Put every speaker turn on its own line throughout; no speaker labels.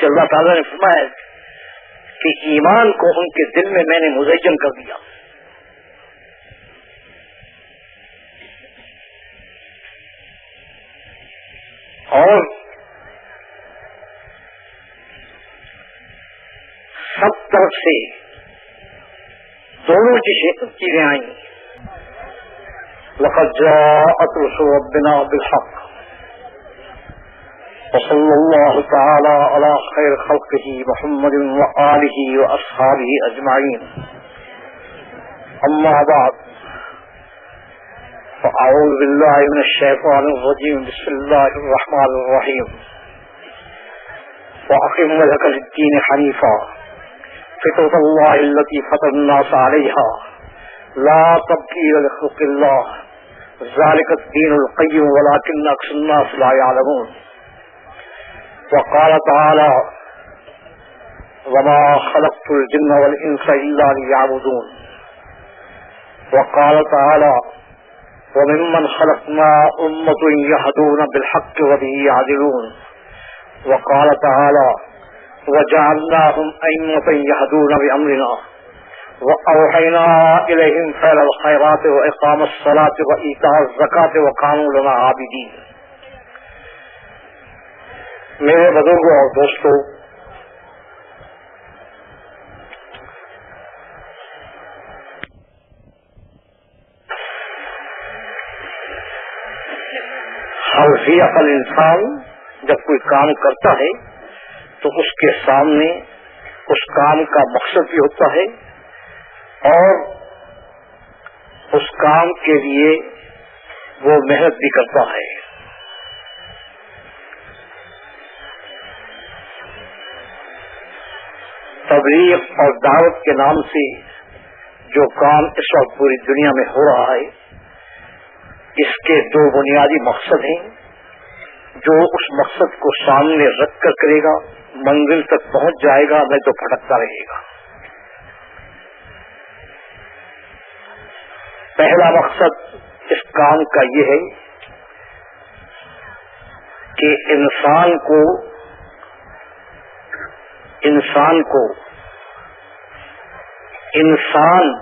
سے اللہ تعالیٰ نے فرمایا کہ ایمان کو ان کے دل میں میں نے مزین کر دیا. اور سب طرف سے دونوں چیزیں آئیں. لقد جاءت رسل ربنا بالحق وصلى الله تعالى على خير خلقه محمد وآله وأصحابه أجمعين. أما بعد فأعوذ بالله من الشيطان الرجيم. بسم الله الرحمن الرحيم. وأقم وجهك للدين حنيفا فطرة الله التي فطر الناس عليها لا تبديل لخلق الله ذلك الدين القيم ولكن أكثر الناس لا يعلمون. وقال تعالى وما خلقت الجن والإنس إلا ليعبدون. وقال تعالى وممن خلقنا أمة يهدون بالحق وبه يعدلون. وقال تعالى وجعلناهم أئمة يهدون بأمرنا وأوحينا إليهم فعل الخيرات وإقام الصلاة وإيتاء الزكاة وكانوا لنا عابدين. میرے بزرگوں اور دوستوں، ہر ذی عقل انسان جب کوئی کام کرتا ہے تو اس کے سامنے اس کام کا مقصد بھی ہوتا ہے اور اس کام کے لیے وہ محنت بھی کرتا ہے. تبلیغ اور دعوت کے نام سے جو کام اس وقت پوری دنیا میں ہو رہا ہے، اس کے دو بنیادی مقصد ہیں. جو اس مقصد کو سامنے رکھ کر کرے گا منزل تک پہنچ جائے گا، نہیں تو بھٹکتا رہے گا. پہلا مقصد اس کام کا یہ ہے کہ انسان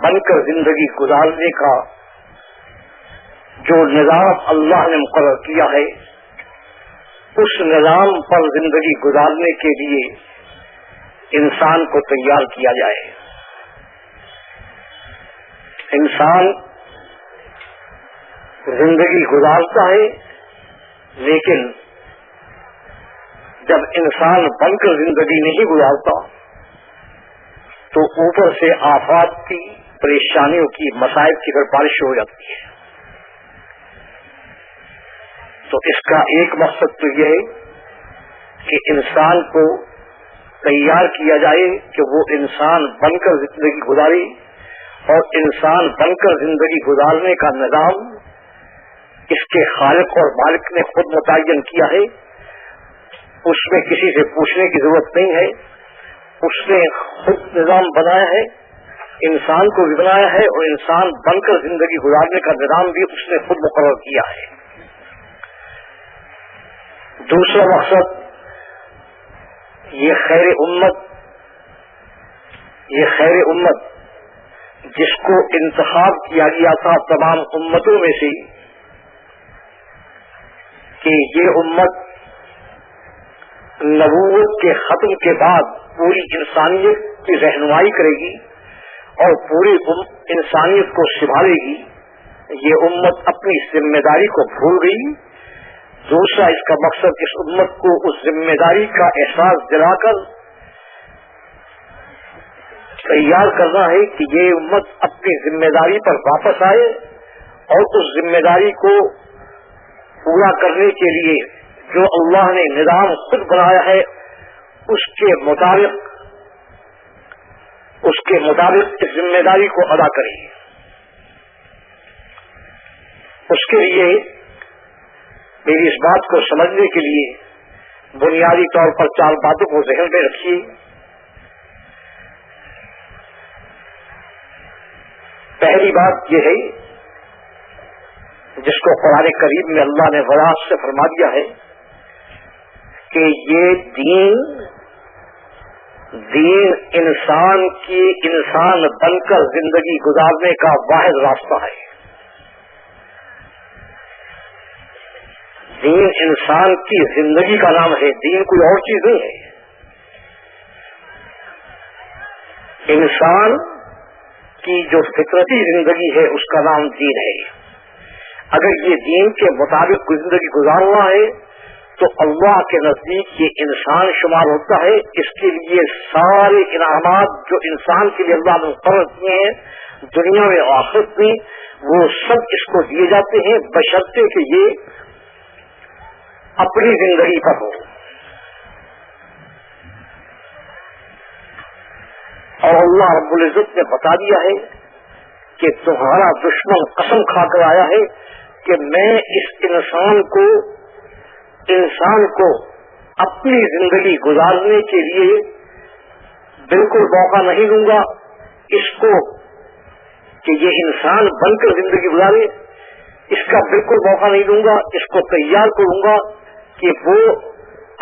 بن کر زندگی گزارنے کا جو نظام اللہ نے مقرر کیا ہے، اس نظام پر زندگی گزارنے کے لیے انسان کو تیار کیا جائے. انسان زندگی گزارتا ہے، لیکن جب انسان بن کر زندگی نہیں گزارتا تو اوپر سے آفات کی، پریشانیوں کی، مصائب کی بارش ہو جاتی ہے. تو اس کا ایک مقصد تو یہ ہے کہ انسان کو تیار کیا جائے کہ وہ انسان بن کر زندگی گزارے، اور انسان بن کر زندگی گزارنے کا نظام اس کے خالق اور مالک نے خود متعین کیا ہے. اس میں کسی سے پوچھنے کی ضرورت نہیں ہے. اس نے خود نظام بنایا ہے، انسان کو بھی بنایا ہے، اور انسان بن کر زندگی گزارنے کا نظام بھی اس نے خود مقرر کیا ہے. دوسرا مقصد یہ خیر امت جس کو انتخاب کیا گیا تھا تمام امتوں میں سے کہ یہ امت نبوت کے ختم کے بعد پوری انسانیت کی رہنمائی کرے گی اور پوری انسانیت کو سنبھالے گی، یہ امت اپنی ذمہ داری کو بھول گئی. دوسرا اس کا مقصد اس امت کو اس ذمہ داری کا احساس دلا کر تیار کرنا ہے کہ یہ امت اپنی ذمہ داری پر واپس آئے اور اس ذمہ داری کو پورا کرنے کے لیے جو اللہ نے نظام خود بنایا ہے اس کے مطابق اس ذمہ داری کو ادا کرے. اس کے لیے میری اس بات کو سمجھنے کے لیے بنیادی طور پر 4 باتوں کو ذہن میں رکھیے. پہلی بات یہ ہے جس کو قرآن کریم میں اللہ نے وضاحت سے فرما دیا ہے کہ یہ دین دین انسان کی انسان بن کر زندگی گزارنے کا واحد راستہ ہے. دین انسان کی زندگی کا نام ہے، دین کوئی اور چیز نہیں ہے. انسان کی جو فطرتی زندگی ہے اس کا نام دین ہے. اگر یہ دین کے مطابق زندگی گزارنا ہے تو اللہ کے نزدیک یہ انسان شمار ہوتا ہے. اس کے لیے سارے انعامات جو انسان کے لیے اللہ نے مقرر کیے ہیں دنیا میں اور آخرت میں، وہ سب اس کو دیے جاتے ہیں بشرطے کہ یہ اپنی زندگی پر ہو. اور اللہ رب العزت نے بتا دیا ہے کہ تمہارا دشمن قسم کھا کر آیا ہے کہ میں اس انسان کو اپنی زندگی گزارنے کے لیے بالکل موقع نہیں دوں گا. اس کو کہ یہ انسان بن کر زندگی گزارے اس کا بالکل موقع نہیں دوں گا. اس کو تیار کروں گا کہ وہ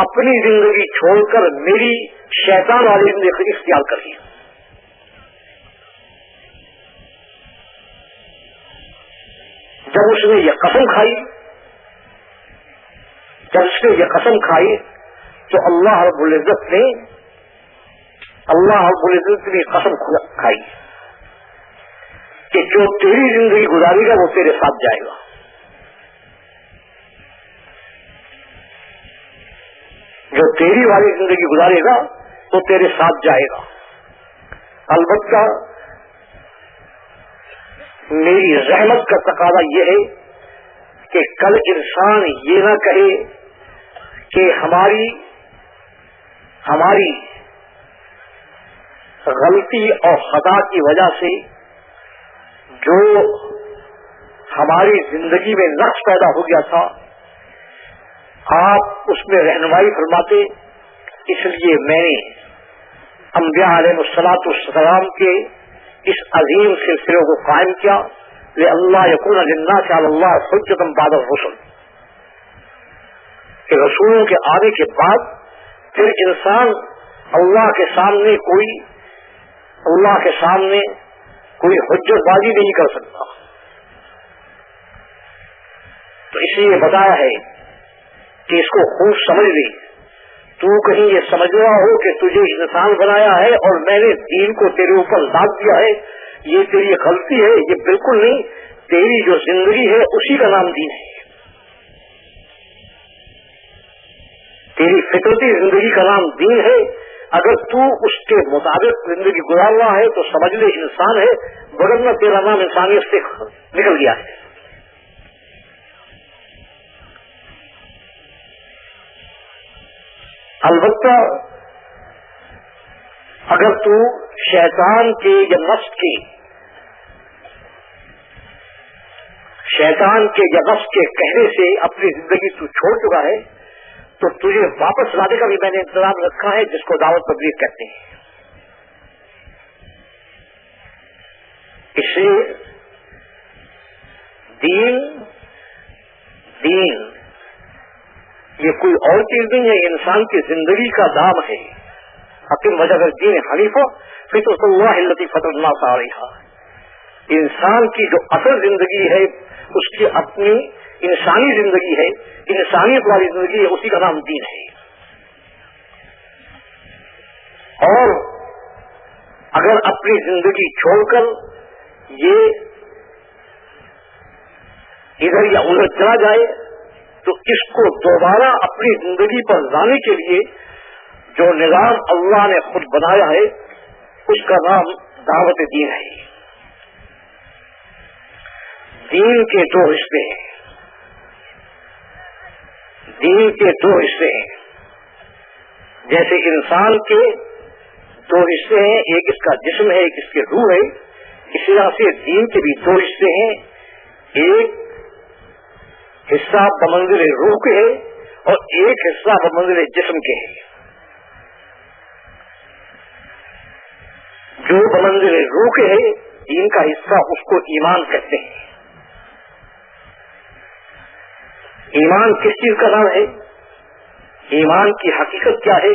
اپنی زندگی چھوڑ کر میری شیطان والی زندگی اختیار کر لی. جب اس نے یہ قسم کھائی تو اللہ رب العزت نے قسم کھائی کہ جو تیری زندگی گزارے گا وہ تیرے ساتھ جائے گا. جو تیری والی زندگی گزارے گا وہ تیرے ساتھ جائے گا. البتہ میری رحمت کا تقاضا یہ ہے کہ کل انسان یہ نہ کہے کہ ہماری غلطی اور خطا کی وجہ سے جو ہماری زندگی میں نقص پیدا ہو گیا تھا آپ اس میں رہنمائی فرماتے، اس لیے میں نے انبیاء علیہ الصلوۃ والسلام کے اس عظیم سلسلے کو قائم کیا لِأَلَّا يَكُونَ لِلنَّاسِ عَلَى اللَّهِ حُجَّةٌ بَعْدَ الرُّسُلِ، کہ رسولوں کے آنے کے بعد پھر انسان اللہ کے سامنے کوئی حجت بازی نہیں کر سکتا. تو اس لیے بتایا ہے کہ اس کو خوب سمجھ لی. تو کہیں یہ سمجھ رہا ہو کہ تجھے انسان بنایا ہے اور میں نے دین کو تیرے اوپر لاد دیا ہے، یہ تیری غلطی ہے. یہ بالکل نہیں. تیری جو زندگی ہے اسی کا نام دین ہے. تیری فطرتی زندگی کا نام دین ہے. اگر تو اس کے مطابق زندگی گزار رہا ہے تو سمجھ لے انسان ہے، ورنہ تیرا نام انسانیت سے نکل گیا ہے. البتہ اگر تو شیطان کے یا نفس کے کہنے سے اپنی زندگی تو چھوڑ چکا ہے تو تجھے واپس لانے کا بھی میں نے انتظام رکھا ہے، جس کو دعوت تبلیغ کہتے ہیں. اس لیے دین یہ کوئی اور چیز نہیں ہے، انسان کی زندگی کا دام ہے. اقیم وجہ دین حنیفہ فطرۃ اللہ التی فطر الناس علیہا. انسان کی جو اصل زندگی ہے اس کی اپنی انسانی زندگی ہے، انسانیت والی زندگی ہے، اسی کا نام دین ہے. اور اگر اپنی زندگی چھوڑ کر یہ ادھر یا ادھر چلا جائے تو اس کو دوبارہ اپنی زندگی پر لانے کے لیے جو نظام اللہ نے خود بنایا ہے اس کا نام دعوت دین ہے. دین کے دو حصے ہیں. جیسے انسان کے دو حصے ہیں، ایک اس کا جسم ہے، ایک اس کی روح ہے. اسی طرح سے دین کے بھی دو حصے ہیں، ایک حصہ بمنزل روح کے ہے اور ایک حصہ بمنزل جسم کے ہے. جو بمنزل روح کے ہے دین کا حصہ اس کو ایمان کہتے ہیں. ایمان کس چیز کا نام ہے؟ ایمان کی حقیقت کیا ہے؟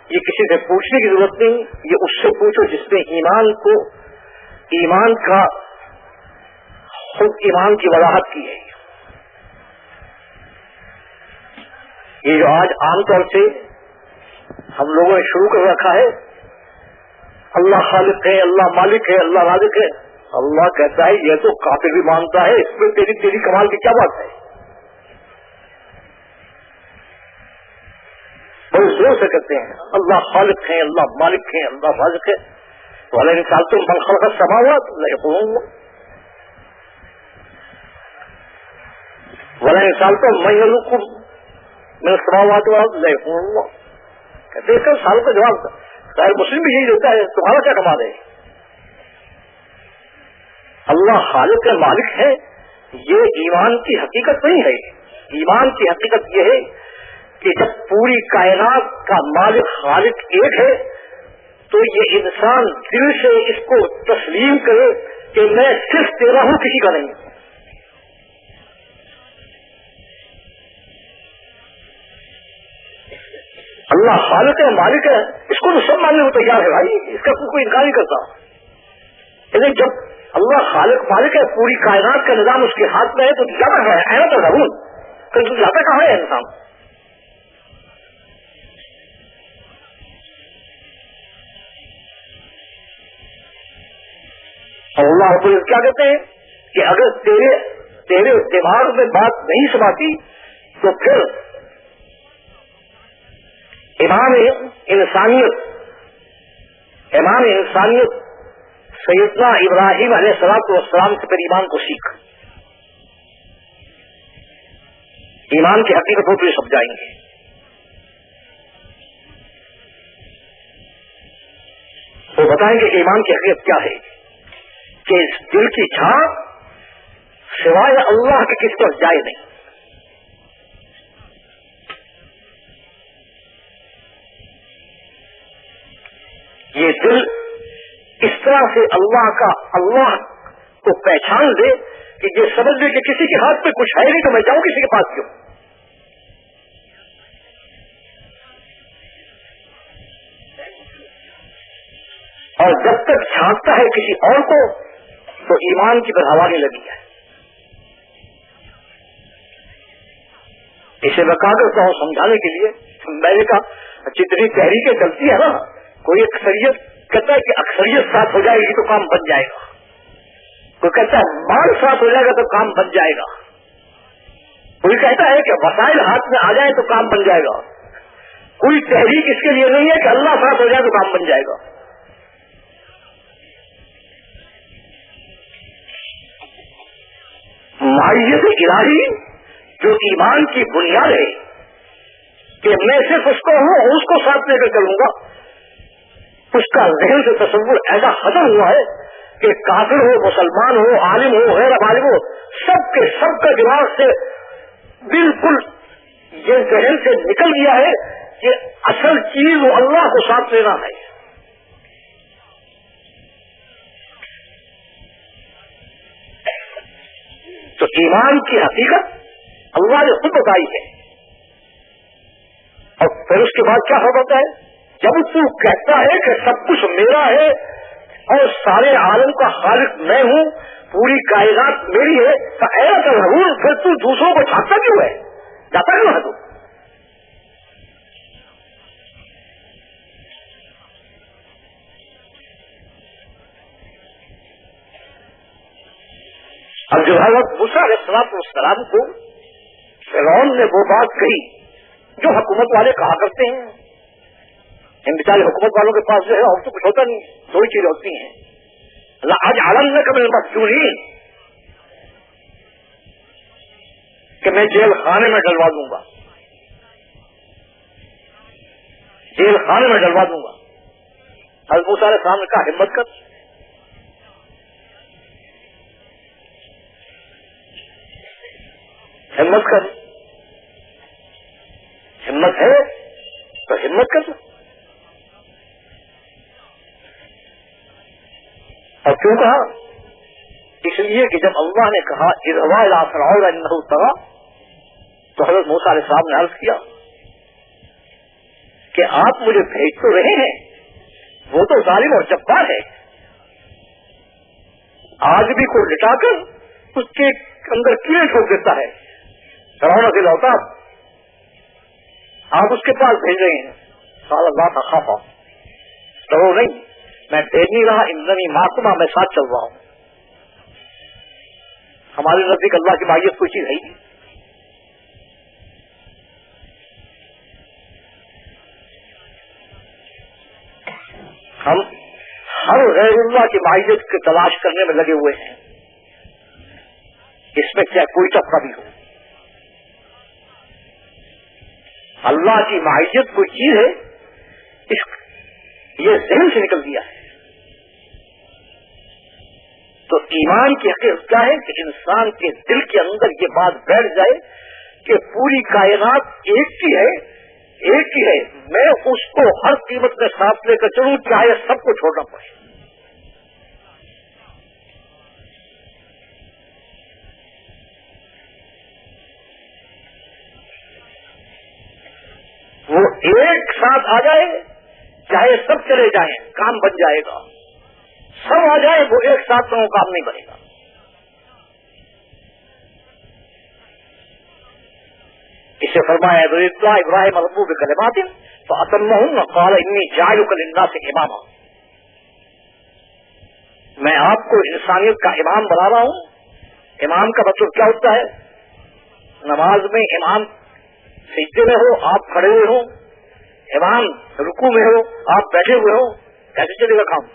یہ کسی سے پوچھنے کی ضرورت نہیں، یہ اس سے پوچھو جس نے ایمان کی وضاحت کی ہے۔ یہ جو آج عام طور سے ہم لوگوں نے شروع کر رکھا ہے، اللہ خالق ہے، اللہ مالک ہے، اللہ رازق ہے، اللہ کہتا ہے یہ تو کافر بھی مانتا ہے، اس میں تیری کمال کی کیا بات ہے؟ بڑے زور سے کہتے ہیں اللہ خالق ہے، اللہ مالک ہے، اللہ رازق ہے، تو اللہ نکال تم من خلق السماوات لا یقولون ولا نکال تم من یخلق من السماوات والارض لا یقولون، کہتے ہیں اس سال کا جواب ظاہر مسلم بھی یہی دیتا ہے، تمہارا کیا کمال ہے؟ اللہ خالق ہے، مالک ہے، یہ ایمان کی حقیقت نہیں ہے۔ ایمان کی حقیقت یہ ہے کہ جب پوری کائنات کا مالک خالق ایک ہے تو یہ انسان دل سے اس کو تسلیم کرے کہ میں صرف تیرا ہوں، کسی کا نہیں۔ اللہ خالق ہے، مالک ہے، اس کو تو سب ماننے کو تیار ہے بھائی، اس کا کوئی انکار نہیں کرتا۔ لیکن جب اللہ خالق مالک ہے، پوری کائنات کا نظام اس کے ہاتھ میں ہے، تو جاتا ہے اینا تو ضرور کہیں جاتا کہاں ہے انسان؟ اللہ رب العزت کیا کہتے ہیں کہ اگر تیرے دماغ میں بات نہیں سماتی تو پھر امام انسانیت سیدنا ابراہیم علیہ السلام سے پھر ایمان کو سیکھ، ایمان کی حقیقت ہوتی سب جائیں گے۔ وہ بتائیں گے کہ ایمان کی حقیقت کیا ہے، کہ اس دل کی جھانک سوائے اللہ کے کس پر جائے نہیں۔ یہ دل اس طرح سے اللہ کو پہچان دے کہ یہ سمجھ لے کہ کسی کے ہاتھ میں کچھ ہے نہیں تو میں جاؤں کسی کے پاس کیوں؟ اور جب تک جھانکتا ہے کسی اور کو تو ایمان کی بڑھاوا نہیں لگی ہے۔ اسے میں کہا کرتا ہوں سمجھانے کے لیے، میں نے کہا جتنی تحریکیں چلتی ہے نا، کوئی اکثریت کہتا ہے کہ اکثریت ساتھ ہو جائے گی تو کام بن جائے گا، کوئی کہتا ہے مال ساتھ ہو جائے گا تو کام بن جائے گا، کوئی کہتا ہے کہ وسائل ہاتھ میں آ جائے تو کام بن جائے گا، کوئی تحریک اس کے لیے نہیں ہے کہ اللہ ساتھ ہو جائے تو کام بن جائے گا۔ معیت الہی جو ایمان کی بنیاد ہے کہ میں صرف اس کو ہوں، اس کو ساتھ لے کر چلوں گا، اس کا ذہن سے تصور ایسا ختم ہوا ہے کہ کافر ہو، مسلمان ہو، عالم ہو، غیر عالم ہو، سب کا دماغ سے بالکل یہ ذہن سے نکل گیا ہے کہ اصل چیز وہ اللہ کو ساتھ لینا ہے۔ تو ایمان کی حقیقت اللہ نے خود بتائی ہے، اور پھر اس کے بعد کیا ہوتا ہے؟ جب تو کہتا ہے کہ سب کچھ میرا ہے اور سارے عالم کا خالق میں ہوں، پوری کائنات میری ہے، تو ایسا تو ضرور پھر تو دوسروں کو چھاپتا کیوں ہے، جاتا کیوں ہے تو؟ اب جو حضرت موسیٰ علیہ السلام کو فرعون نے وہ بات کہی جو حکومت والے کہا کرتے ہیں، ان بیچارے حکومت والوں کے پاس جو ہے اور تو کچھ ہوتا نہیں، دو ہی چیزیں ہوتی ہیں، آج عالم نے کبھی مسجونی کہ میں جیل خانے میں ڈلوا دوں گا، جیل خانے میں ڈلوا دوں گا۔ حضرت موسیٰ علیہ السلام نے کہا ہمت کر، ہمت کر، ہمت ہے تو ہمت کر۔ اور کیوں کہا؟ اس لیے کہ جب اللہ نے کہا اذهبا الى فرعون انه طغى، تو حضرت موسیٰ علیہ السلام نے عرض کیا کہ آپ مجھے بھیج تو رہے ہیں، وہ تو ظالم اور جبار ہے، آدمی کو لٹا کر اس کے اندر کیڑے ٹھوک دیتا ہے، فرعون کے اوتاد آپ اس کے پاس بھیج رہے ہیں. قال لا تخافا، ڈرو نہیں، میں بھیج نہیں رہا، اننی معکما، میں ساتھ چل رہا ہوں. ہمارے نزدیک اللہ کی معیت کوئی چیز ہے ہی. ہم ہر غیر اللہ کی معیت کی تلاش کرنے میں لگے ہوئے ہیں، اس میں چاہے کوئی طبقہ بھی ہو. اللہ کی معیت کوئی چیز ہے، یہ ذہن سے نکل گیا ہے. تو ایمان کی حقیقت کیا ہے کہ انسان کے دل کے اندر یہ بات بیٹھ جائے کہ پوری کائنات ایک ہی ہے، ایک ہی ہے، میں اس کو ہر قیمت میں ساتھ لے کر چلوں، چاہے سب کو چھوڑنا پڑے. وہ ایک ساتھ آ جائے، چاہے سب چلے جائیں، کام بن جائے گا. سب آ جائے، وہ ایک ساتھ میں وہ کام نہیں بنے گا. اسے فرمایا ابراہیم مربوب کلمات فاتمہن قال انی جاعلک للناس اماما، میں آپ کو انسانیت کا امام بنا رہا ہوں. امام کا مطلب کیا ہوتا ہے؟ نماز میں امام سجدے میں ہو، آپ کھڑے ہوئے ہو، امام رکوع میں ہو، آپ بیٹھے ہوئے ہو، کیسے چلے گا کام؟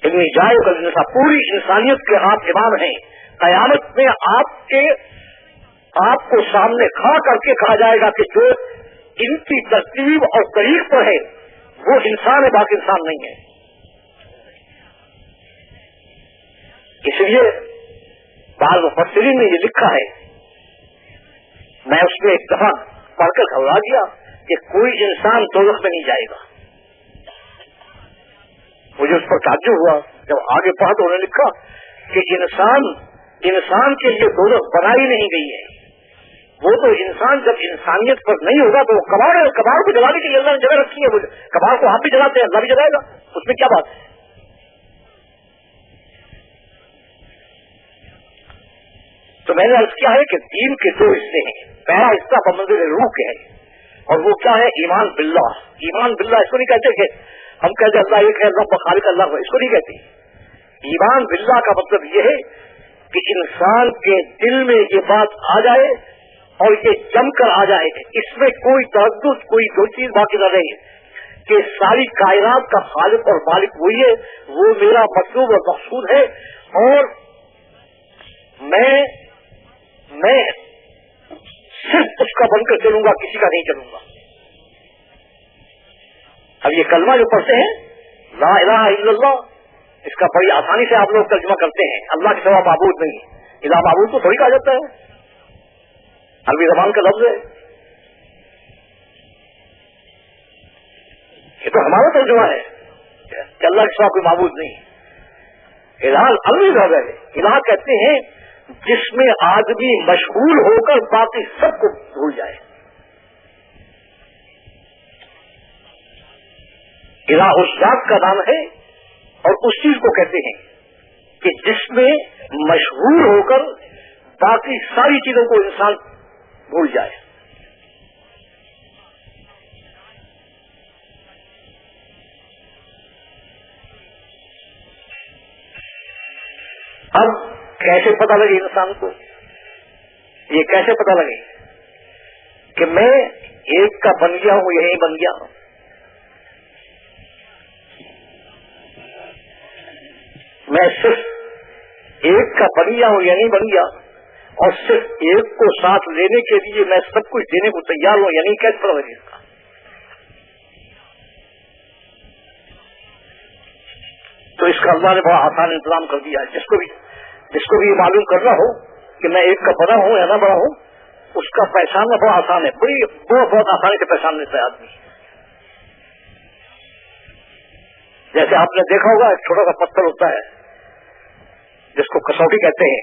انی جاعلک للناس، پوری انسانیت کے آپ امام ہیں. قیامت میں آپ کو سامنے کھڑا کر کے کہا جائے گا کہ جو ان کی ترتیب اور طریق پر ہے وہ انسان ہے، باقی انسان نہیں ہے. اس لیے بعض مفسرین نے یہ لکھا ہے، میں اس میں ایک دفعہ پڑھ کر گھبرا گیا کہ کوئی انسان دوزخ میں نہیں جائے گا. مجھے اس پر تعجب ہوا جب آگے پڑھا تو انہوں نے لکھا کہ انسان کے لیے دوزخ بنائی نہیں گئی ہے. وہ تو انسان جب انسانیت پر نہیں ہوگا تو وہ کباڑ کو جلانے کے لیے اللہ نے جگہ رکھی ہے. کباڑ کو آپ بھی جلاتے ہیں، اللہ بھی جلائے گا، اس میں کیا بات ہے؟ تو میں نے عرض کیا ہے کہ دین کے دو حصے ہیں. پہلا حصہ بمنزل روح کے ہے، اور وہ کیا ہے؟ ایمان باللہ. ایمان باللہ اس کو نہیں کہتے کہ ہم کہتے اللہ ایک ہے، اللہ خالق اللہ، اس کو نہیں کہتے. ایمان باللہ کا مطلب یہ ہے کہ انسان کے دل میں یہ بات آ جائے اور یہ جم کر آ جائے، اس میں کوئی تردد، کوئی دو چیز باقی نہ رہے کہ ساری کائنات کا خالق اور مالک وہی ہے، وہ میرا مطلوب اور مقصود ہے، اور میں صرف اس کا بن کر چلوں گا، کسی کا نہیں چلوں گا. اب یہ کلمہ جو پڑھتے ہیں لا الہ الا اللہ، اس کا بڑی آسانی سے آپ لوگ ترجمہ کرتے ہیں اللہ کے سوا معبود نہیں. الہ معبود تو تھوڑی کہا جاتا ہے، عربی زبان کا لفظ ہے. یہ تو ہمارا ترجمہ ہے کہ اللہ کے سوا کوئی معبود نہیں. الہ عربی لفظ ہے. الہ کہتے ہیں جس میں آدمی مشغول ہو کر باقی سب کو بھول جائے. الہ اس ذات کا نام ہے اور اس چیز کو کہتے ہیں کہ جس میں مشغول ہو کر باقی ساری چیزوں کو انسان بھول جائے. اب کیسے پتہ لگے انسان کو؟ یہ کیسے پتہ لگے کہ میں ایک کا بن گیا ہوں یا نہیں بن گیا ہوں؟ میں صرف ایک کا بن گیا ہوں یا نہیں بن گیا، اور صرف ایک کو ساتھ لینے کے لیے میں سب کچھ دینے کو تیار ہوں یا نہیں، کیسے پتہ لگے اس کا؟ تو اس کا اللہ نے بڑا آسان انتظام کر دیا ہے. جس کو بھی یہ معلوم کرنا ہو کہ میں ایک کا بنا ہوں یا نہ بنا ہوں، اس کا پہچاننا بڑا آسان ہے. بہت آسانی سے پہچان لیتا ہے آدمی. جیسے آپ نے دیکھا ہوگا ایک چھوٹا سا پتھر ہوتا ہے جس کو کسوٹی کہتے ہیں.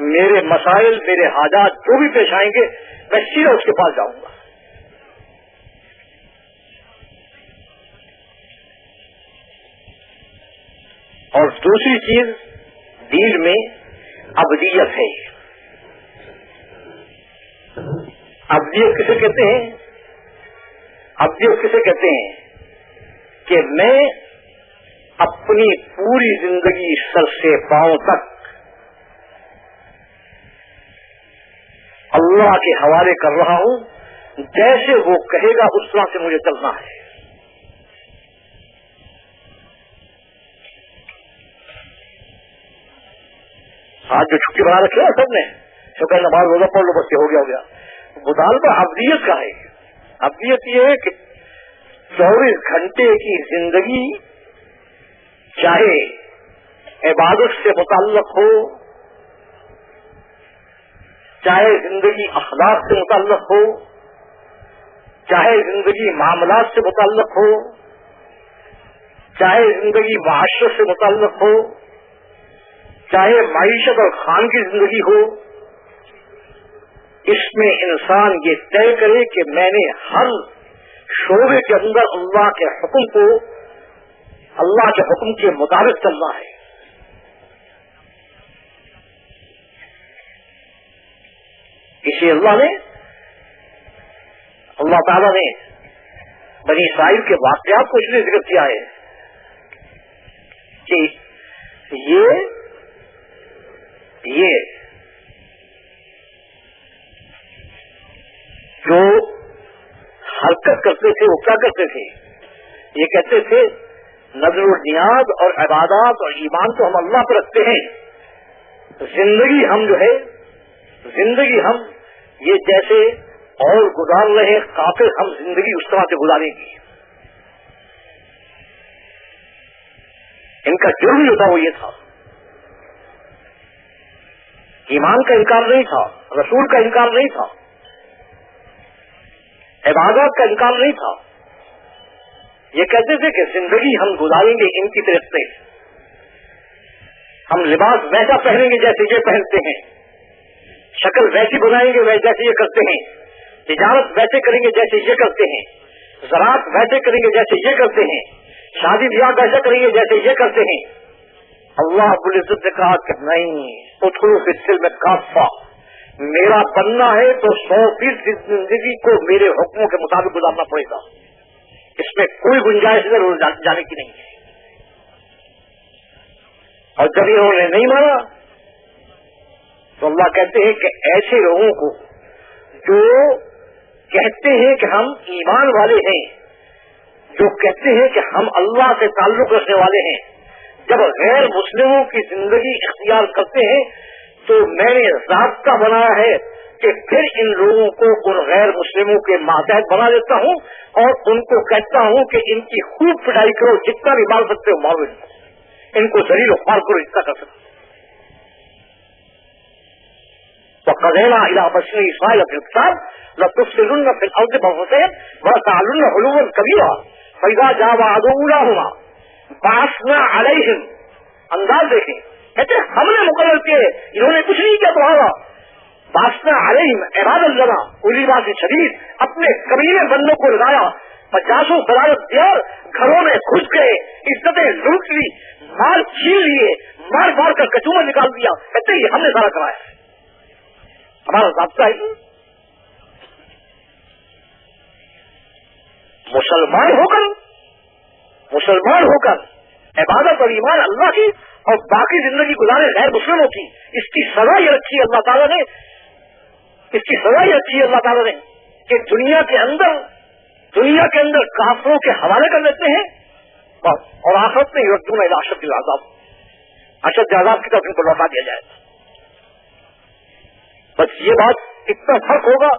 میرے مسائل، میرے حاجات جو بھی پیش آئیں گے میں سیدھا اس کے پاس جاؤں گا. اور دوسری چیز دین میں ابدیت ہے. ابدیت کسے کہتے ہیں؟ ابدیت کسے کہتے ہیں کہ میں اپنی پوری زندگی سر سے پاؤں تک اللہ کے حوالے کر رہا ہوں، جیسے وہ کہے گا اس طرح سے مجھے چلنا ہے. آج جو چھٹی بنا رکھی ہے سب نے، شکر نماز روزہ پڑھ لو بس یہ ہو گیا. مطالبہ ابدیت کا ہے. ابدیت یہ ہے کہ 24 گھنٹے کی زندگی چاہے عبادت سے متعلق ہو، چاہے زندگی اخلاق سے متعلق ہو، چاہے زندگی معاملات سے متعلق ہو، چاہے زندگی معاشرت سے متعلق ہو، چاہے معیشت اور خان کی زندگی ہو، اس میں انسان یہ طے کرے کہ میں نے ہر شعبے کے اندر اللہ کے حکم کو، اللہ کے حکم کے مطابق چلنا ہے. اسی اللہ تعالیٰ نے بنی اسرائیل کے واقعات کو اس لیے ذکر کیا ہے کہ یہ جو حرکت کرتے تھے وہ کیا کرتے تھے؟ یہ کہتے تھے نظر و نیاز اور عبادات اور ایمان تو ہم اللہ پر رکھتے ہیں، زندگی ہم جو ہے زندگی ہم یہ جیسے اور گزار رہے کافر ہم زندگی اس طرح سے گزاریں گے. ان کا جرم جو تھا وہ یہ تھا، ایمان کا انکار نہیں تھا، رسول کا انکار نہیں تھا، عبادات کا انکار نہیں تھا. یہ کہتے تھے کہ زندگی ہم گزاریں گے ان کی طرف سے، ہم لباس ویسا پہنیں گے جیسے یہ پہنتے ہیں، شکل ویسی بنائیں گے جیسے یہ کرتے ہیں، تجارت ویسے کریں گے جیسے یہ کرتے ہیں، زراعت ویسے کریں گے جیسے یہ کرتے ہیں، شادی بیاہ ویسے کریں گے جیسے یہ کرتے ہیں. اللہ رب العزت نے کہا کہ نہیں، ادخلوا فی السلم کافہ، میرا بننا ہے تو 100% زندگی کو میرے حکموں کے مطابق گزارنا پڑے گا، اس میں کوئی گنجائش ادھر جانے کی نہیں ہے. اور جب انہوں نے نہیں مانا تو اللہ کہتے ہیں کہ ایسے لوگوں کو جو کہتے ہیں کہ ہم ایمان والے ہیں، جو کہتے ہیں کہ ہم اللہ سے تعلق رکھنے والے ہیں، جب غیر مسلموں کی زندگی اختیار کرتے ہیں تو میں نے ضابطہ بنایا ہے کہ پھر ان لوگوں کو ان غیر مسلموں کے ماتحت بنا دیتا ہوں اور ان کو کہتا ہوں کہ ان کی خوب پٹائی کرو، جتنا بھی مار سکتے ہو مارو، ان کو ذلیل و خوار کرو جتنا کر سکتے. وَقَضَيْنَا إِلَىٰ بَنِي إِسْرَائِيلَ فِي الْكِتَابِ لَتُفْسِدُنَّ فِي الْأَرْضِ مَرَّتَيْنِ وَلَتَعْلُنَّ عُلُوًّا كَبِيرًا فَإِذَا جَاءَ وَعْدُ أُولَاهُمَا بَعَثْنَا عَلَيْهِمْ. انداز دیکھیں، کہتے ہم نے مقرر کیے، انہوں نے کچھ نہیں کیا تمہارا. بَعَثْنَا عَلَيْهِمْ عِبَادًا لَنَا أُولِي بَأْسٍ شَدِيدٍ، اپنے قبیلے بندوں کو لگایا، 50 سلالت دیا، گھروں میں گھس گئے، عزتیں لوٹ لی، مال چھین لیے، مار مار کر کچومر نکال دیا. کہتے ہی ہم نے سارا کرایا، ہمارا ضابطہ ہے. مسلمان ہو کر عبادت اور ایمان اللہ کی اور باقی زندگی گزارے غیر مسلموں کی، اس کی سزا یہ رکھی ہے اللہ تعالیٰ نے، اس کی سزا یہ رکھی ہے اللہ تعالیٰ نے کہ دنیا کے اندر کافروں کے حوالے کر دیتے ہیں اور آخرت میں یردون الی اشد العذاب، اشد عذاب کی طرف ان کو لوٹا دیا جائے. بس یہ بات اتنا فرق ہوگا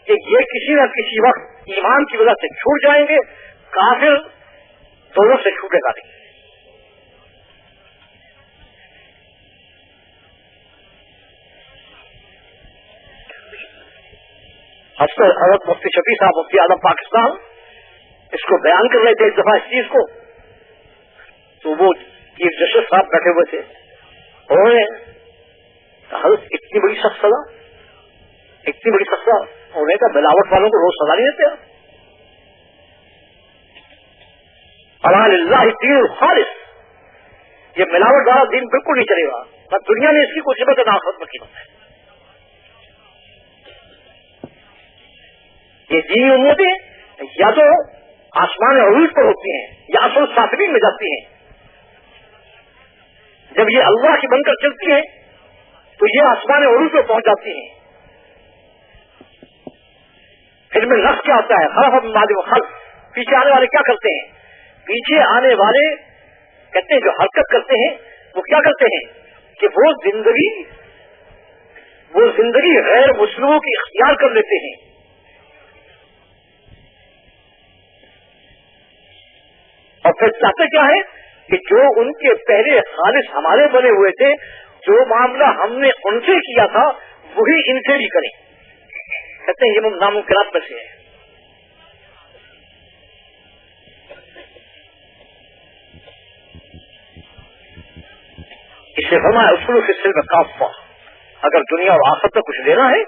کہ یہ کسی نہ کسی وقت ایمان کی وجہ سے چھوٹ جائیں گے، کافر دونوں سے چھوٹے گا نہیں. حضرت مفتی شفیع صاحب مفتی اعظم پاکستان اس کو بیان کر رہے تھے ایک دفعہ اس چیز کو، تو وہ چیف جسٹس صاحب بیٹھے ہوئے تھے، انہوں نے حضرت اتنی بڑی سخت سزا، اتنی بڑی سزا ہونے کا ملاوٹ والوں کو روز سزا نہیں دیتے؟ الا للہ الدین الخالص، یہ ملاوٹ والا دین بالکل نہیں چلے گا، نہ دنیا میں اس کی کوئی قیمت ہے نہ آخرت میں قیمت ہے۔ یہ دینی امتیں یا تو آسمان عروج پر ہوتی ہیں یا اصل ساتویں میں جاتی ہیں۔ جب یہ اللہ کی بن کر چلتی ہیں تو یہ آسمان عروج پہ پہنچ جاتی ہیں۔ پھر میں نفس کیا ہوتا ہے؟ خلف من بعد خلف، پیچھے آنے والے کیا کرتے ہیں؟ پیچھے آنے والے کہتے ہیں جو حرکت کرتے ہیں وہ کیا کرتے ہیں کہ وہ زندگی غیر مسلموں کی اختیار کر لیتے ہیں۔ اور پھر چاہتے کیا ہے کہ جو ان کے پہلے خالص ہمارے بنے ہوئے تھے، جو معاملہ ہم نے ان سے کیا تھا وہی ان سے بھی کریں۔ کہتے ہیں یہ ناممکنات میں سے ہے۔ اس سے فرمایا اصول کے سلم کافہ، اگر دنیا اور آخرت میں کچھ لینا ہے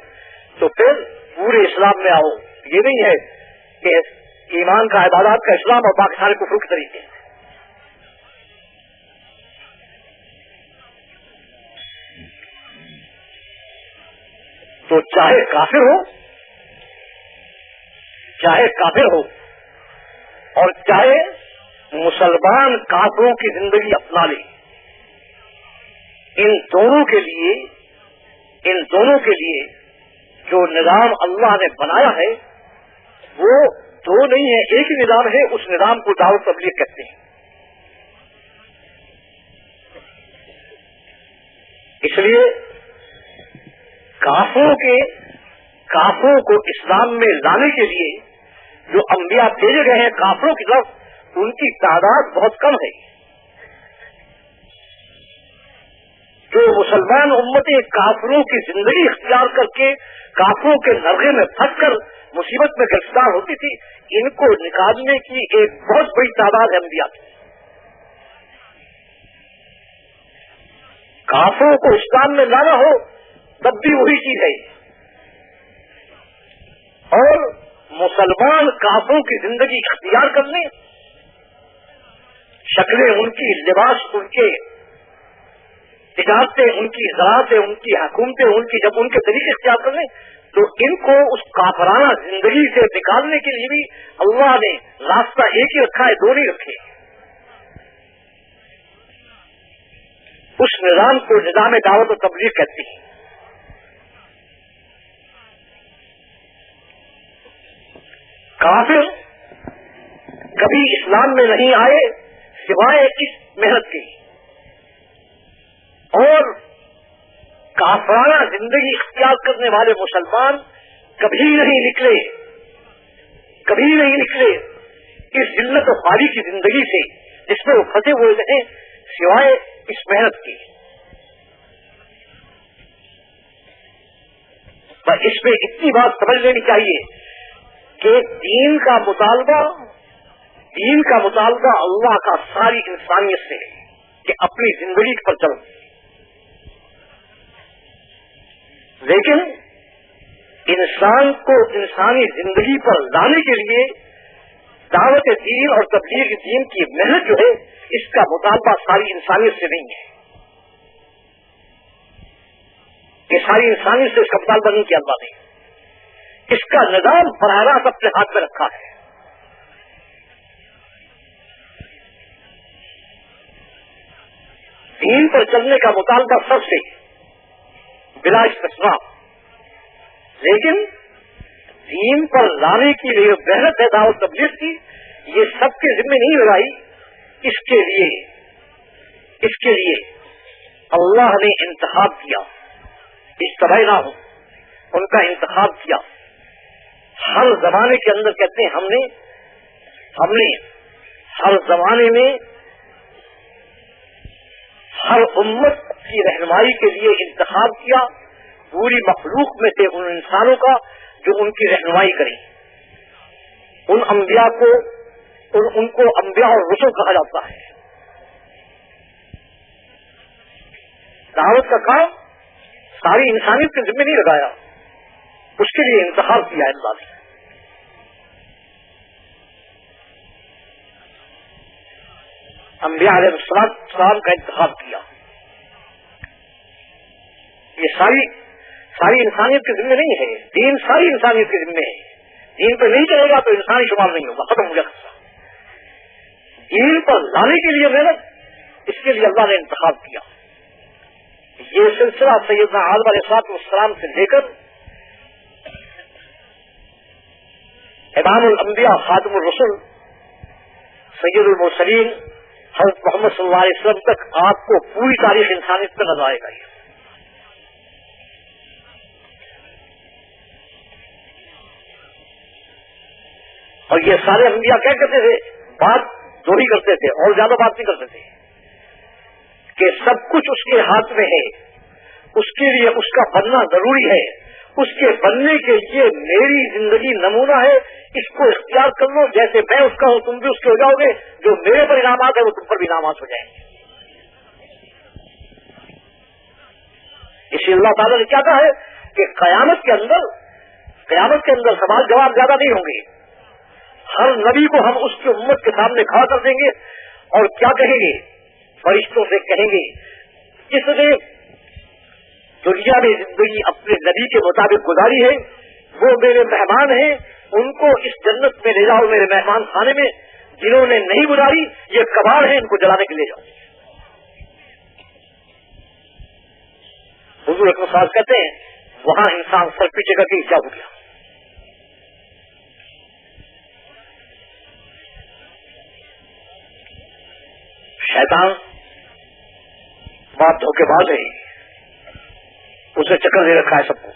تو پھر پورے اسلام میں آؤ۔ یہ نہیں ہے کہ ایمان کا، عبادات کا اسلام اور باقی سارے کفر کے طریقے ہیں۔ تو چاہے کافر ہو اور چاہے مسلمان کافروں کی زندگی اپنا لے، ان دونوں کے لیے جو نظام اللہ نے بنایا ہے وہ دو نہیں ہے، ایک ہی نظام ہے۔ اس نظام کو دعوت تبلیغ کہتے ہیں۔ اس لیے کافروں کو اسلام میں لانے کے لیے جو انبیاء بھیجے گئے ہیں کافروں کی طرف، ان کی تعداد بہت کم ہے۔ جو مسلمان امتیں کافروں کی زندگی اختیار کر کے کافروں کے نرغے میں پھنس کر مصیبت میں گرفتار ہوتی تھی، ان کو نکالنے کی ایک بہت بڑی تعداد ہے انبیاء کی۔ کافروں کو اسلام میں لانا ہو تب بھی وہی چیز ہے، اور مسلمان کافروں کی زندگی اختیار کرنے، شکلیں ان کی، لباس ان کے، تجارتیں ان کی، زراعتیں ان کی، حکومتیں ان کی، جب ان کے طریقے اختیار کرنے تو ان کو اس کافرانہ زندگی سے نکالنے کے لیے بھی اللہ نے راستہ ایک ہی رکھا ہے، دو نہیں رکھے۔ اس نظام کو نظام دعوت و تبلیغ کہتے ہیں۔ کافر کبھی اسلام میں نہیں آئے سوائے اس محنت کی، اور کافرانہ زندگی اختیار کرنے والے مسلمان کبھی نہیں نکلے اس ذلت و خواری کی زندگی سے جس میں وہ پھنسے ہوئے رہے سوائے اس محنت کی۔ پر اس میں اتنی بات سمجھ لینی چاہیے کہ دین کا مطالبہ اللہ کا ساری انسانیت سے ہے کہ اپنی زندگی پر چلو، لیکن انسان کو انسانی زندگی پر لانے کے لیے دعوت دین اور تبلیغ دین کی محنت جو ہے اس کا مطالبہ ساری انسانیت سے نہیں ہے، کہ ساری انسانیت سے اس کا مطالبہ نہیں کیا اللہ نے، اس کا نظام براہ راست اپنے ہاتھ میں رکھا ہے۔ دین پر چلنے کا مطالبہ سب سے بلا استثناء، لیکن دین پر لانے کی لیے محنت ہے دعوت تبلیغ کی، یہ سب کے ذمہ نہیں لگائی۔ اس کے لیے اللہ نے انتخاب کیا، استبینا ہو ان کا انتخاب کیا۔ ہر زمانے کے اندر کہتے ہیں ہم نے ہر زمانے میں ہر امت کی رہنمائی کے لیے انتخاب کیا، پوری مخلوق میں سے ان انسانوں کا جو ان کی رہنمائی کریں۔ ان انبیاء کو ان کو انبیاء اور رسل کہا جاتا ہے۔ دعوت کا کام ساری انسانیت کے ذمہ نہیں لگایا، اس کے لیے انتخاب کیا ہے اللہ نے. انبیاء علیہ السلام کا انتخاب کیا. یہ ساری انسانیت کے ذمہ نہیں ہے. دین ساری انسانیت کے ذمہ ہے. دین پہ نہیں چلے گا تو انسانی شمار نہیں ہوگا، ختم ہو جائے گا. دین پر لانے کے لیے محنت، اس کے لیے اللہ نے انتخاب کیا. یہ سلسلہ سیدنا آدم علیہ السلام سے لے کر امام الانبیاء خاتم الرسل سید المرسلین حضرت محمد صلی اللہ علیہ وسلم تک آپ کو پوری تاریخ انسانیت پہ نظر آئے گا. اور یہ سارے انبیاء کیا کرتے تھے؟ بات دو ہی کرتے تھے اور زیادہ بات نہیں کرتے تھے کہ سب کچھ اس کے ہاتھ میں ہے، اس کے لیے اس کا بننا ضروری ہے، اس کے بننے کے لیے میری زندگی نمونہ ہے، اس کو اختیار کر لو، جیسے میں اس کا ہوں تم بھی اس کے ہو جاؤ گے، جو میرے پر انعامات ہے وہ تم پر بھی انعامات ہو جائیں گے. اس لیے اللہ تعالیٰ نے کیا کہا ہے کہ قیامت کے اندر سوال جواب زیادہ نہیں ہوں گے. ہر نبی کو ہم اس کی امت کے سامنے کھڑا کر دیں گے اور کیا کہیں گے؟ فرشتوں سے کہیں گے جس نے دنیا میں زندگی اپنے نبی کے مطابق گزاری ہے وہ میرے مہمان ہیں، ان کو اس جنت میں لے جاؤ میرے مہمان خانے میں. جنہوں نے نہیں گزاری یہ کباڑ ہیں، ان کو جلانے کے لے جاؤ. حضور اکرم صلی اللہ علیہ وسلم کہتے ہیں وہاں انسان سر پیچھے کر کے کیا ہو گیا. شیطان بات دھوکے باز ہے، اسے چکر دے رکھا ہے سب کو.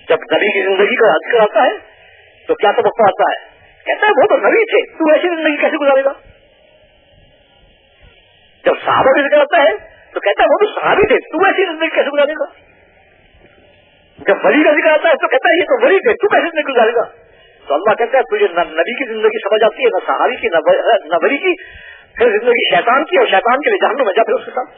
جب نبی کی زندگی کا ذکر آتا ہے تو کیا توقع آتا ہے؟ کہتا ہے وہ تو نبی تھے، تو ایسی زندگی کیسے گزارے گا؟ جب صحابہ کا ذکر آتا ہے تو کہتا ہے وہ تو صحابی تھے، تو ایسی زندگی کیسے گزارے گا؟ جب ولی کا ذکر آتا ہے تو کہتا ہے یہ تو ولی تھے، تو کیسے زندگی گزارے گا؟ تو اللہ کہتا ہے تجھے نہ نبی کی زندگی سمجھ آتی ہے، نہ صحابی کی، نہ ولی کی، پھر زندگی شیطان کی، اور شیطان کے لیے جہنم میں جا پھر اس کے ساتھ.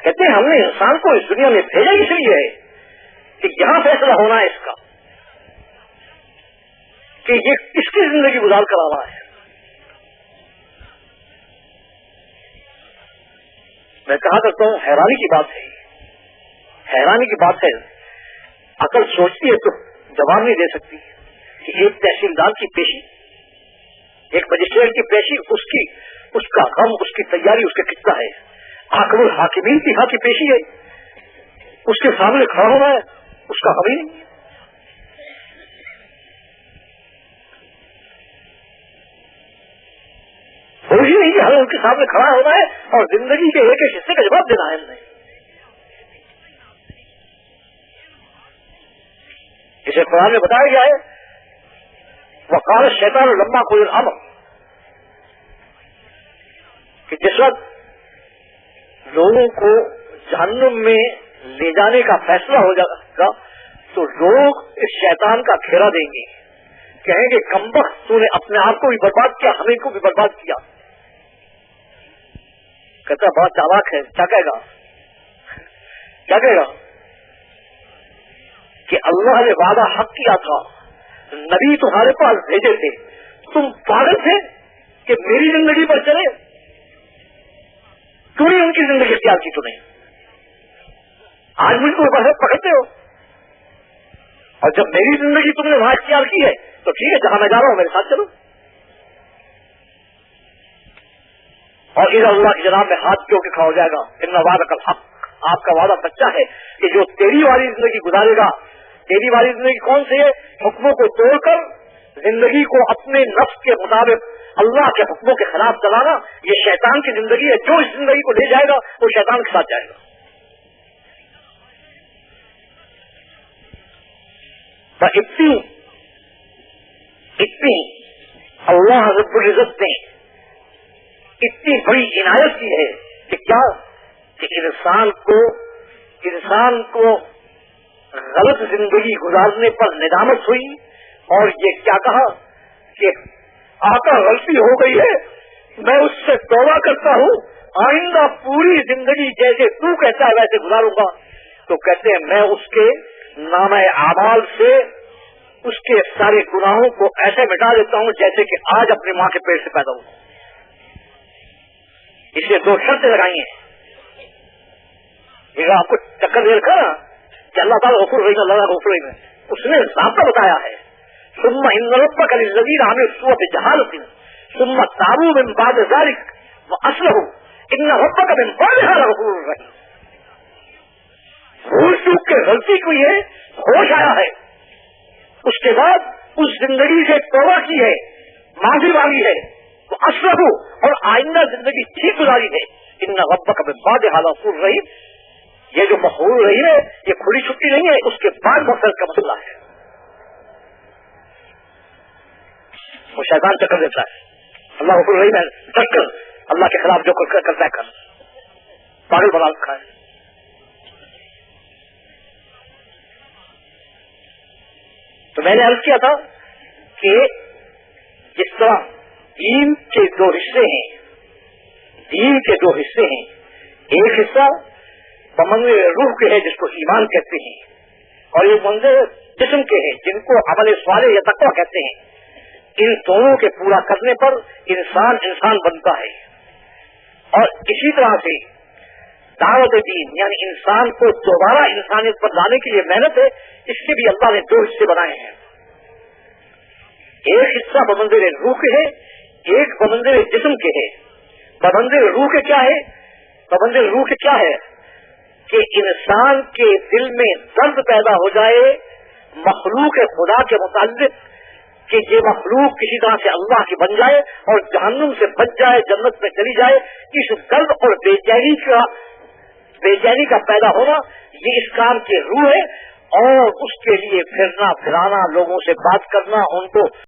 کہتے ہیں ہم نے انسان کو اس دنیا میں بھیجا اس لیے ہے کہ یہاں فیصلہ ہونا ہے اس کا کہ یہ کس کی زندگی گزار کر آ رہا ہے. میں کہا کرتا ہوں حیرانی کی بات ہے، عقل سوچتی ہے تو جواب نہیں دے سکتی کہ ایک تحصیلدار کی پیشی، ایک مجسٹریٹ کی پیشی، اس کا غم، اس کی تیاری اس کا کتنا ہے. حاکم الحاکمین کی ہاں کی پیشی ہے، اس کے سامنے کھڑا ہونا ہے، اس کا غم ہی نہیں. ہی نہیں کہ ہمیں ان کے سامنے کھڑا ہونا ہے اور زندگی کے ایک ایک حصے کا جواب دینا ہے. ہم نے اسے قرآن میں بتایا گیا ہے وقال الشیطان لما قضی الامر، کہ جس وقت لوگوں کو جہنم میں لے جانے کا فیصلہ ہو جائے گا تو لوگ اس شیطان کا گھیرا دیں گے، کہیں گے کمبخت تو نے اپنے آپ کو بھی برباد کیا، ہمیں کو بھی برباد کیا. کہتا بہت چالاک ہے، کیا کہے گا کہ اللہ نے وعدہ حق کیا تھا، نبی تمہارے پاس بھیجے تھے، تم پاگل تھے کہ میری زندگی پر چلے، کیوں نہیں ان کی زندگی اختیار کی تمہیں؟ آج مجھ کو پکڑتے ہو، اور جب میری زندگی تم نے وہاں اختیار کی ہے تو ٹھیک ہے، جہاں میں جا رہا ہوں میرے ساتھ چلو. اور ادھر اللہ کی جناب میں ہاتھ کیوں کے کھڑا ہو جائے گا. ان وعدہ کا حق، آپ کا وعدہ سچا ہے کہ جو تیری والی زندگی گزارے گا. تیری والی زندگی کون سی ہے؟ حکموں کو توڑ کر زندگی کو اپنے نفس کے مطابق اللہ کے حکموں کے خلاف چلانا، یہ شیطان کی زندگی ہے. جو اس زندگی کو لے جائے گا وہ شیطان کے ساتھ جائے گا. اتنی اللہ رب العزت نے اتنی بڑی عنایت کی ہے کہ کیا کہ انسان کو غلط زندگی گزارنے پر ندامت ہوئی اور یہ کیا کہا کہ آقا غلطی ہو گئی ہے، میں اس سے توبہ کرتا ہوں، آئندہ پوری زندگی جیسے تو کہتا ہے ویسے گزاروں گا. تو کہتے ہیں میں اس کے نامہ اعمال سے اس کے سارے گناہوں کو ایسے مٹا دیتا ہوں جیسے کہ آج اپنی ماں کے پیٹ سے پیدا ہوں. اس لیے 2 شرطیں لگائی ہیں. یہ آپ کو چکر دے رکھا نا کہ اللہ تعالیٰ غفور رحیم، اللہ غفور رحیم ہے، اس نے ضابطہ بتایا ہے. ثم ان ربک للذین عملوا السوء بجہالۃ ثم تابوا من بعد ذلک واصلحوا ان ربک من بعدها لغفور رحیم. بھول چوک کے غلطی کو یہ ہوش آیا ہے، اس کے بعد اس زندگی سے توبہ کی ہے، معافی مانگی ہے، تو اصلحوا اور آئندہ زندگی ٹھیک گزاری ہے. ان ربک من بعدها لغفور رحیم. یہ جو مغفور رحیم ہے یہ کھلی چھٹی نہیں ہے، اس کے بعد مغفرت کا مسئلہ ہے. وہ شیطان چکر دیتا ہے. اللہ غفور رحیم ہے، ڈٹ کر اللہ کے خلاف جو کرتا ہے کر، پاگل بنا رکھا ہے. تو میں نے عرض کیا تھا کہ جس طرح دین کے 2 حصے ہیں، دین کے 2 حصے ہیں، ایک حصہ بمنزل روح کے ہے جس کو ایمان کہتے ہیں، اور ایک منزل جسم کے ہیں جن کو عمل صالح یا تقویٰ کہتے ہیں. ان دونوں کے پورا کرنے پر انسان بنتا ہے. اور اسی طرح سے دعوت دین یعنی انسان کو دوبارہ انسانیت پر لانے کے لیے محنت ہے، اس کے بھی اللہ نے 2 حصے بنائے ہیں. ایک حصہ بمنزل روح کے ہے، ایک بمنزل جسم کے ہے. بمنزل روح کے کیا ہے؟ بمنزل روح کے کیا ہے کہ انسان کے دل میں درد پیدا ہو جائے مخلوق خدا کے متعلق کہ یہ مخلوق کسی طرح سے اللہ کی بن جائے اور جہنم سے بچ جائے، جنت میں چلی جائے. اس درد اور بے چینی کا پیدا ہونا یہ اس کام کی روح ہے. اور اس کے لیے پھرنا پھرانا، لوگوں سے بات کرنا، ان کو